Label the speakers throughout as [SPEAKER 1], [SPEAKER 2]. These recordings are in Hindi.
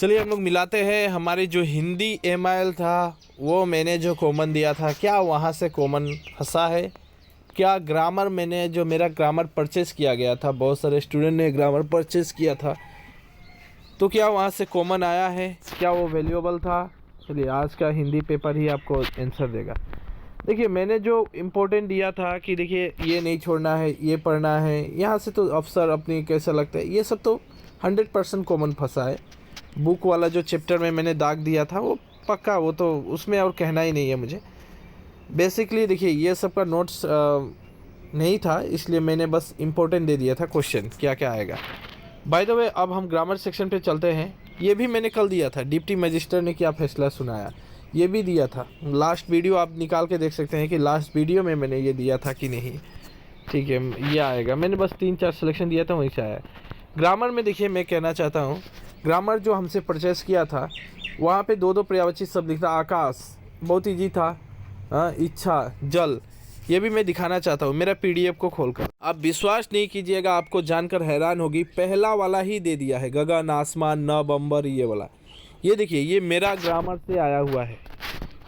[SPEAKER 1] चलिए हम लोग मिलाते हैं। हमारी जो हिंदी MIL था वो मैंने जो कॉमन दिया था, क्या वहाँ से कॉमन फंसा है? क्या ग्रामर मैंने जो मेरा ग्रामर परचेज़ किया गया था, बहुत सारे स्टूडेंट ने ग्रामर परचेज़ किया था, तो क्या वहाँ से कॉमन आया है? क्या वो वैल्यूएबल था? चलिए आज का हिंदी पेपर ही आपको आंसर देगा। देखिए मैंने जो इम्पोर्टेंट दिया था कि देखिए ये नहीं छोड़ना है, ये पढ़ना है, यहाँ से तो अफसर अपनी कैसा लगता है, ये सब तो 100% कॉमन फंसा है। बुक वाला जो चैप्टर में मैंने दाग दिया था वो पक्का, वो तो उसमें और कहना ही नहीं है मुझे। बेसिकली देखिए ये सब का नोट्स नहीं था, इसलिए मैंने बस इम्पोर्टेंट दे दिया था क्वेश्चन क्या क्या आएगा। बाय द वे अब हम ग्रामर सेक्शन पे चलते हैं। ये भी मैंने कल दिया था, डिप्टी मजिस्टर ने क्या फैसला सुनाया, ये भी दिया था। लास्ट वीडियो आप निकाल के देख सकते हैं कि लास्ट वीडियो में मैंने ये दिया था कि नहीं। ठीक है, ये आएगा। मैंने बस 3-4 सिलेक्शन दिया था, वहीं से आया। ग्रामर में देखिए मैं कहना चाहता हूँ, ग्रामर जो हमसे परचेस किया था वहाँ पे 2-2 पर्यायवाची शब्द लिखा। आकाश बहुत ईजी था, इच्छा, जल, ये भी मैं दिखाना चाहता हूँ मेरा PDF को खोलकर। आप विश्वास नहीं कीजिएगा, आपको जानकर हैरान होगी, पहला वाला ही दे दिया है, गगन, आसमान, नभ, अंबर, ये वाला। ये देखिए ये मेरा ग्रामर से आया हुआ है।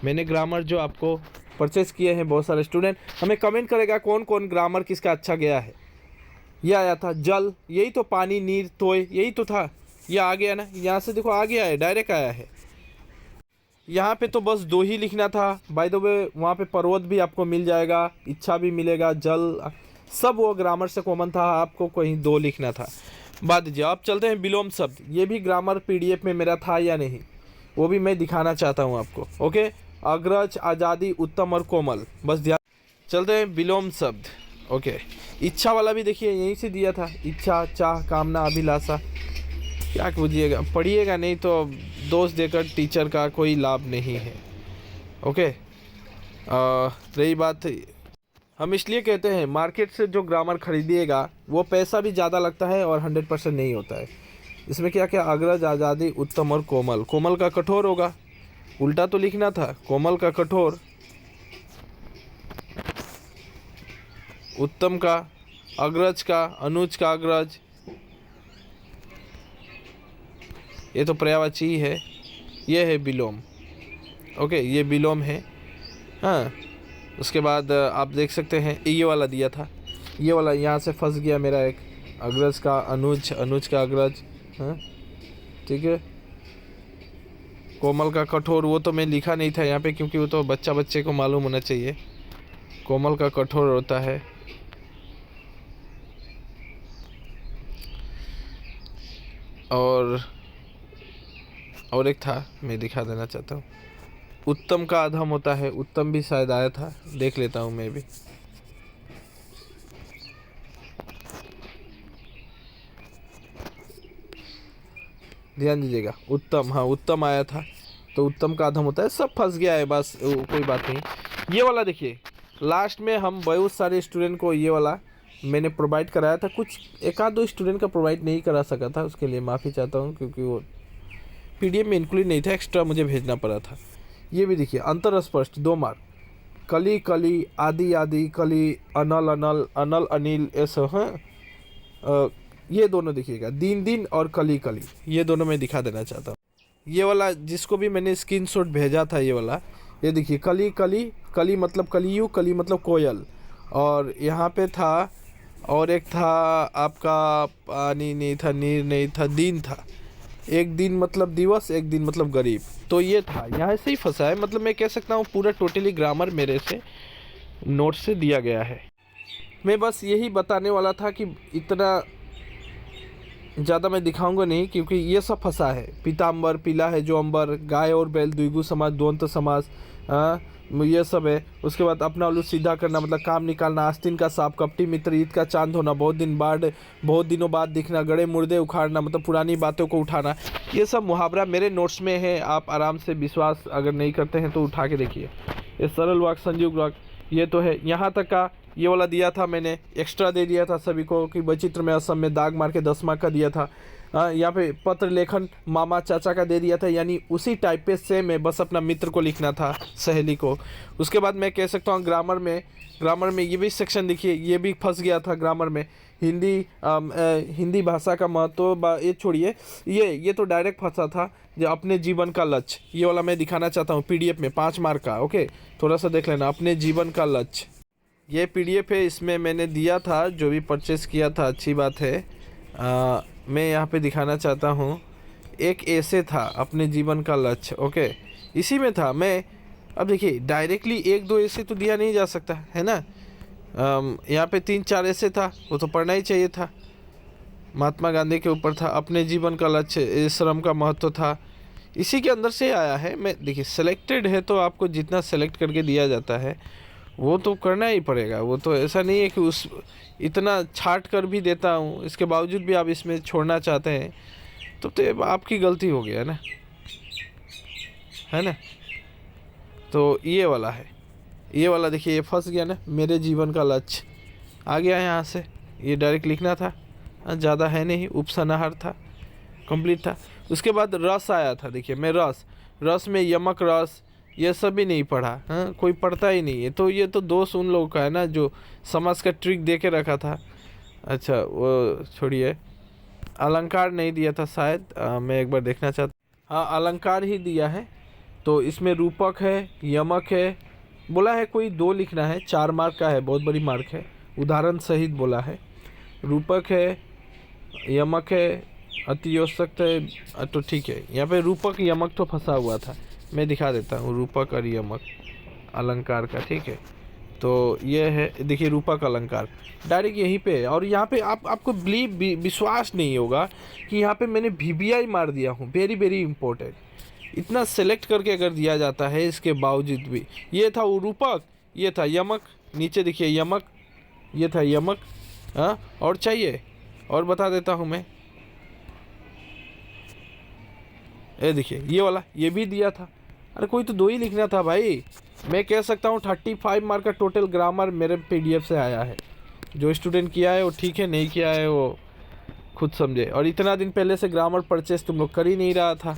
[SPEAKER 1] मैंने ग्रामर जो आपको परचेस किए हैं, बहुत सारे स्टूडेंट हमें कमेंट करेगा कौन कौन ग्रामर किसका अच्छा गया है। ये आया था जल, यही तो पानी, नीर, तोय, यही तो था। ये आ गया ना, यहाँ से देखो आ गया है, डायरेक्ट आया है। यहाँ पे तो बस 2 ही लिखना था। बाय द वे वहाँ पे पर्वत भी आपको मिल जाएगा, इच्छा भी मिलेगा, जल, सब वो ग्रामर से कॉमन था, आपको कहीं 2 लिखना था। बात दीजिए, अब चलते हैं विलोम शब्द। ये भी ग्रामर PDF में मेरा था या नहीं, वो भी मैं दिखाना चाहता हूँ आपको। ओके, अग्रज, आज़ादी, उत्तम और कोमल, बस ध्यान। चलते हैं विलोम शब्द। ओके, इच्छा वाला भी देखिए यहीं से दिया था, इच्छा, चाह, कामना, अभिलाषा। क्या कीजिएगा, पढ़िएगा नहीं तो दोष देकर टीचर का कोई लाभ नहीं है। ओके, रही बात, हम इसलिए कहते हैं मार्केट से जो ग्रामर खरीदिएगा वो पैसा भी ज़्यादा लगता है और 100% नहीं होता है। इसमें क्या क्या, अग्रज, आज़ादी, उत्तम और कोमल। कोमल का कठोर होगा, उल्टा तो लिखना था, कोमल का कठोर, उत्तम का, अग्रज का, अनुज का अग्रज, ये तो पर्यायवाची ही है। ये है विलोम। ओके, ये विलोम है। हाँ, उसके बाद आप देख सकते हैं ये वाला दिया था, ये वाला यहाँ से फंस गया मेरा एक, अग्रज का अनुज, अनुज का अग्रज। हाँ ठीक है, कोमल का कठोर, वो तो मैं लिखा नहीं था यहाँ पे क्योंकि वो तो बच्चे को मालूम होना चाहिए। कोमल का कठोर होता है। और एक था, मैं दिखा देना चाहता हूँ, उत्तम का अधम होता है। उत्तम भी शायद आया था, देख लेता हूँ मैं भी। ध्यान दीजिएगा, उत्तम, हाँ उत्तम आया था, तो उत्तम का अधम होता है। सब फंस गया है, बस कोई बात नहीं। ये वाला देखिए, लास्ट में हम बहुत सारे स्टूडेंट को ये वाला मैंने प्रोवाइड कराया था, कुछ 1-2 स्टूडेंट का प्रोवाइड नहीं करा सका था, उसके लिए माफ़ी चाहता हूँ क्योंकि वो PDF में इंक्लूड नहीं था, एक्स्ट्रा मुझे भेजना पड़ा था। ये भी देखिए, अंतर स्पष्ट, 2 मार्क। कली कली, आदि आदि, कली, अनल अनल, अनल अनिल, ऐसा। हाँ, ये दोनों देखिएगा, दिन दिन और कली कली, ये दोनों मैं दिखा देना चाहता हूँ। ये वाला जिसको भी मैंने स्क्रीनशॉट भेजा था, ये वाला, ये देखिए, कली कली, कली मतलब कलियुग, कली मतलब कोयल। और यहाँ पे था, और एक था आपका पानी नहीं था, नीर नहीं था, दिन था। एक दिन मतलब दिवस, एक दिन मतलब गरीब, तो ये था, यहाँ से ही फंसा है। मतलब मैं कह सकता हूँ पूरा टोटली ग्रामर मेरे से नोट से दिया गया है। मैं बस यही बताने वाला था कि इतना ज़्यादा मैं दिखाऊंगा नहीं क्योंकि ये सब फंसा है। पीताम्बर, पीला है जो अंबर, गाय और बैल, द्विगु समास, द्वंद्व समास, ये सब है। उसके बाद अपना उल्लू सीधा करना मतलब काम निकालना, आस्तीन का सांप, कपटी मित्र, ईद का चांद होना, बहुत दिनों बाद दिखना, गड़े मुर्दे उखाड़ना मतलब पुरानी बातों को उठाना। ये सब मुहावरा मेरे नोट्स में है, आप आराम से, विश्वास अगर नहीं करते हैं तो उठा के देखिए। ये सरल वाक्य, संयुक्त वाक्य, ये तो है। यहाँ तक का ये वाला दिया था मैंने, एक्स्ट्रा दे दिया था सभी को कि वैचित्र में असम में दाग मार के 10 मार्क का दिया था। यहाँ पे पत्र लेखन मामा चाचा का दे दिया था, यानी उसी टाइप पे सेम है, बस अपना मित्र को लिखना था, सहेली को। उसके बाद मैं कह सकता हूँ ग्रामर में ये भी सेक्शन देखिए, ये भी फंस गया था ग्रामर में हिंदी भाषा का महत्व ये छोड़िए, ये तो डायरेक्ट फंसा था। जो अपने जीवन का लक्ष्य, ये वाला मैं दिखाना चाहता हूँ पीडीएफ में, 5 मार्क का। ओके, थोड़ा सा देख लेना। अपने जीवन का लक्ष्य, ये पीडीएफ है, इसमें मैंने दिया था जो भी परचेस किया था। अच्छी बात है। मैं यहाँ पे दिखाना चाहता हूँ, एक ऐसे था अपने जीवन का लक्ष्य। ओके, इसी में था। मैं अब देखिए डायरेक्टली 1-2 ऐसे तो दिया नहीं जा सकता है ना। यहाँ पे 3-4 ऐसे था, वो तो पढ़ना ही चाहिए था। महात्मा गांधी के ऊपर था, अपने जीवन का लक्ष्य, श्रम का महत्व था, इसी के अंदर से आया है। मैं देखिए सिलेक्टेड है तो आपको जितना सेलेक्ट करके दिया जाता है वो तो करना ही पड़ेगा। वो तो ऐसा नहीं है कि उस इतना छाट कर भी देता हूँ, इसके बावजूद भी आप इसमें छोड़ना चाहते हैं, तो आपकी गलती हो गया है ना। तो ये वाला है, ये वाला देखिए, ये फंस गया ना। मेरे जीवन का लक्ष्य आ गया यहाँ से, ये डायरेक्ट लिखना था, ज़्यादा है नहीं, उपसनाहर था, कंप्लीट था। उसके बाद रस आया था। देखिए मैं रस में यमक रस, ये सब भी नहीं पढ़ा। हाँ, कोई पढ़ता ही नहीं है। तो ये तो दोष उन लोगों का है ना जो समाज का ट्रिक दे के रखा था। अच्छा वो छोड़िए, अलंकार नहीं दिया था शायद, मैं एक बार देखना चाहता। हाँ, अलंकार ही दिया है। तो इसमें रूपक है, यमक है, बोला है कोई 2 लिखना है, 4 मार्क का है, बहुत बड़ी मार्क है, उदाहरण सहित बोला है। रूपक है, यमक है, अतियोजक है, तो ठीक है। यहाँ पे रूपक यमक तो फंसा हुआ था, मैं दिखा देता हूँ रूपक और यमक अलंकार का। ठीक है, तो ये है, देखिए रूपक अलंकार डायरेक्ट यहीं पे है। और यहाँ पे आपको विश्वास नहीं होगा कि यहाँ पे मैंने VBI मार दिया हूँ। वेरी वेरी इंपॉर्टेंट, इतना सेलेक्ट करके अगर दिया जाता है, इसके बावजूद भी। ये था रूपक, ये था यमक, नीचे देखिए यमक, ये था यमक। हाँ, और चाहिए और बता देता हूँ मैं। ये देखिए ये वाला, ये भी दिया था। अरे कोई तो 2 ही लिखना था भाई। मैं कह सकता हूँ 35 मार्क का टोटल ग्रामर मेरे पीडीएफ से आया है। जो स्टूडेंट किया है वो ठीक है, नहीं किया है वो खुद समझे। और इतना दिन पहले से ग्रामर परचेस तुम लोग कर ही नहीं रहा था।